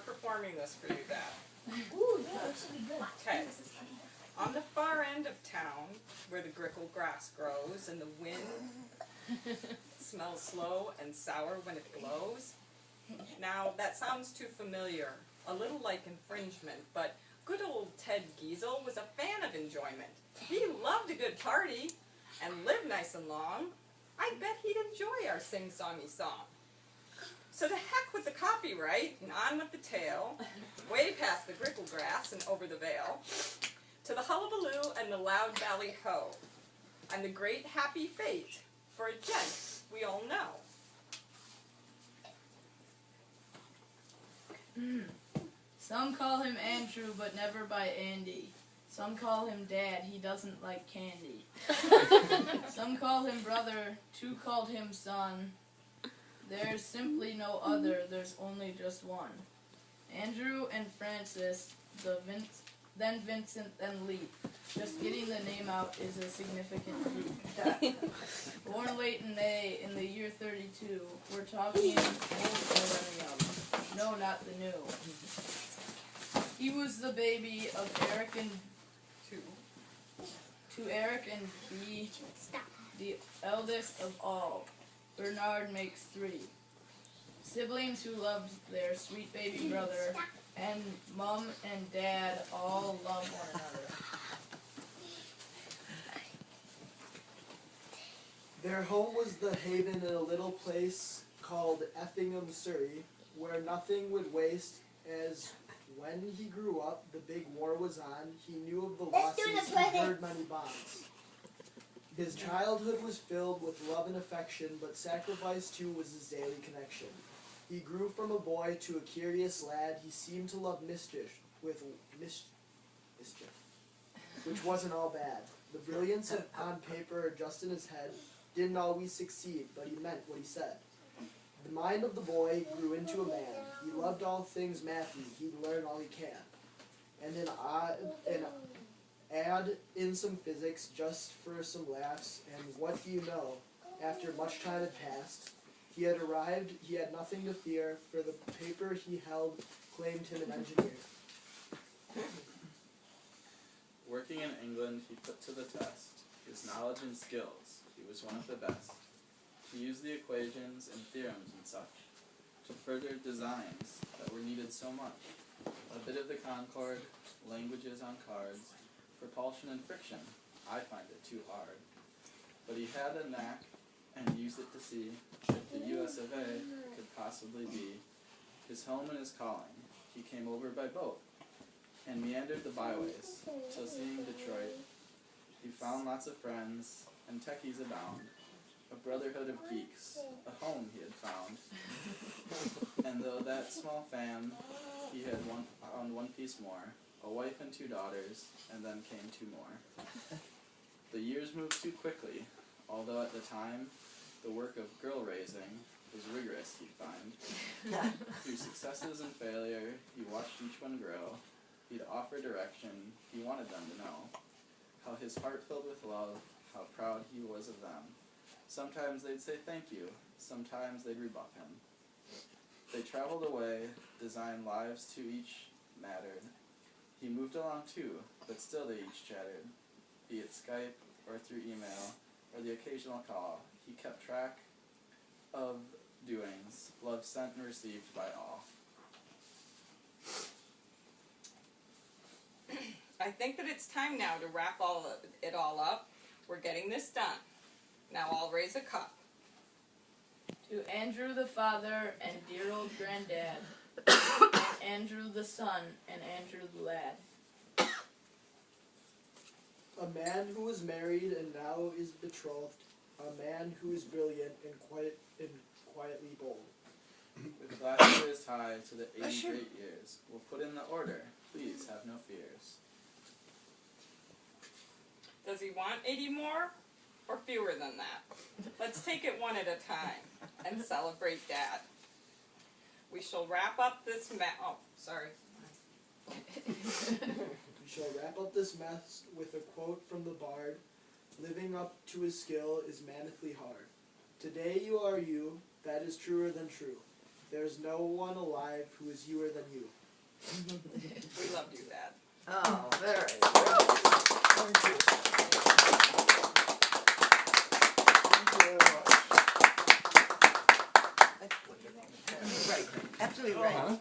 performing this for you, Dad. Ooh, yeah, this should be good. Okay. On the far end of town, where the grickle grass grows and the wind smells slow and sour when it blows. Now, that sounds too familiar, a little like infringement, but good old Ted Giesel was a fan of enjoyment. He loved a good party and lived nice and long. I bet he'd enjoy our sing-songy song. So to heck with the copyright and on with the tale, way past the grickle grass and over the vale, to the hullabaloo and the loud valley ho, and the great happy fate for a gent we all know. Some call him Andrew, but never by Andy. Some call him Dad, he doesn't like candy. Some call him brother, two called him son. There's simply no other, there's only just one. Andrew and Francis, then Vincent, then Leat. Just getting the name out is a significant feat. Born late in May, in the year 32, we're talking old millennium. No, not the new. He was the baby of Eric and to Eric and B, the eldest of all. Bernard makes 3. Siblings who loved their sweet baby brother, and Mom and Dad all love one another. Their home was the haven in a little place called Effingham, Surrey, where nothing would waste, as when he grew up, the big war was on, he knew of the losses and heard many bombs. His childhood was filled with love and affection, but sacrifice too was his daily connection. He grew from a boy to a curious lad. He seemed to love mischief, which wasn't all bad. The brilliance on paper, just in his head, didn't always succeed, but he meant what he said. The mind of the boy grew into a man. He loved all things mathy. He'd learn all he can. And then add in some physics just for some laughs, and what do you know? After much time had passed, he had arrived, he had nothing to fear, for the paper he held claimed him an engineer. Working in England, he put to the test his knowledge and skills. He was one of the best. He used the equations and theorems and such to further designs that were needed so much. A bit of the Concord, languages on cards, propulsion and friction. I find it too hard. But he had a knack and used it to see if the US of A could possibly be his home and his calling. He came over by boat and meandered the byways till seeing Detroit. He found lots of friends and techies abound. A brotherhood of geeks, a home he had found. And though that small fam, he had found one piece more, a wife and 2 daughters, and then came 2 more. The years moved too quickly, although at the time, the work of girl raising was rigorous, he'd find. Through successes and failure, he watched each one grow. He'd offer direction, he wanted them to know how his heart filled with love, how proud he was of them. Sometimes they'd say thank you, sometimes they'd rebuff him. They traveled away, designed lives to each mattered. He moved along too, but still they each chattered, be it Skype or through email or the occasional call. He kept track of doings, love sent and received by all. I think that it's time now to wrap it all up. We're getting this done. Now I'll raise a cup. To Andrew the father and dear old granddad, and Andrew the son and Andrew the lad. A man who is married and now is betrothed, a man who is brilliant and quietly bold. With glasses high to the 80 great years, we'll put in the order. Please have no fears. Does he want 80 more or fewer than that? Let's take it one at a time and celebrate Dad. We shall wrap up this We shall wrap up this mess with a quote from the bard. Living up to his skill is manfully hard. Today you are you, that is truer than true. There's no one alive who is youer than you. We loved you, Dad. Oh, very good. Thank you. Thank you very much. That's wonderful. Right, absolutely right.